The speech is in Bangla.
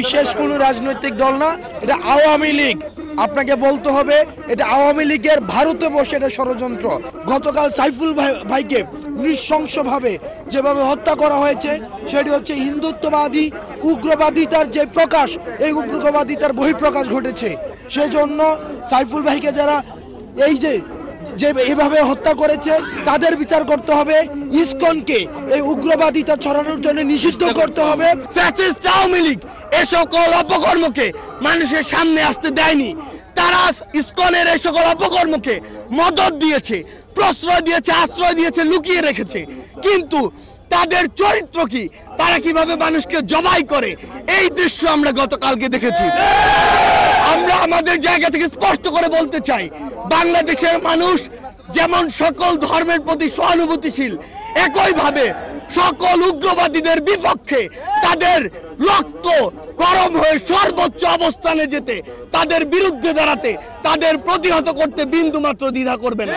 বিশেষ কোনো রাজনৈতিক দল না, এটা আওয়ামী লীগ। আপনাকে বলতে হবে এটা আওয়ামী লীগের ভারতে বসে এটা ষড়যন্ত্র। গতকাল সাইফুল ভাইকে নৃশংসভাবে যেভাবে হত্যা করা হয়েছে সেটি হচ্ছে হিন্দুত্ববাদী উগ্রবাদিতার যে প্রকাশ, এই উগ্রবাদিতার বহিঃপ্রকাশ ঘটেছে। সেজন্য সাইফুল ভাইকে যারা এই যে এভাবে হত্যা করেছে তাদের বিচার করতে হবে। ইসকনকে এই উগ্রবাদিতা ছড়ানোর জন্য নিষিদ্ধ করতে হবে। ফ্যাসিস্ট আওয়ামী লীগ এ সকল অপকর্মকে মানুষের সামনে আসতে দেয়নি। তারা ইসকনের এই সকল অপকর্মকে মদত দিয়েছে, প্রশ্রয় দিয়েছে, আশ্রয় দিয়েছে, লুকিয়ে রেখেছে। কিন্তু তাদের চরিত্র কি, তারা কিভাবে মানুষকে জবাই করে, এই দৃশ্য আমরা গতকালকে দেখেছি। আমরা আমাদের জায়গা থেকে স্পষ্ট করে বলতে চাই, বাংলাদেশের মানুষ যেমন সকল ধর্মের প্রতি সহানুভূতিশীল, একইভাবে সকল উগ্রবাদীদের বিপক্ষে তাদের রক্ত গরম হয়ে সর্বোচ্চ অবস্থানে যেতে, তাদের বিরুদ্ধে দাঁড়াতে, তাদের প্রতিহত করতে বিন্দুমাত্র দ্বিধা করবে না।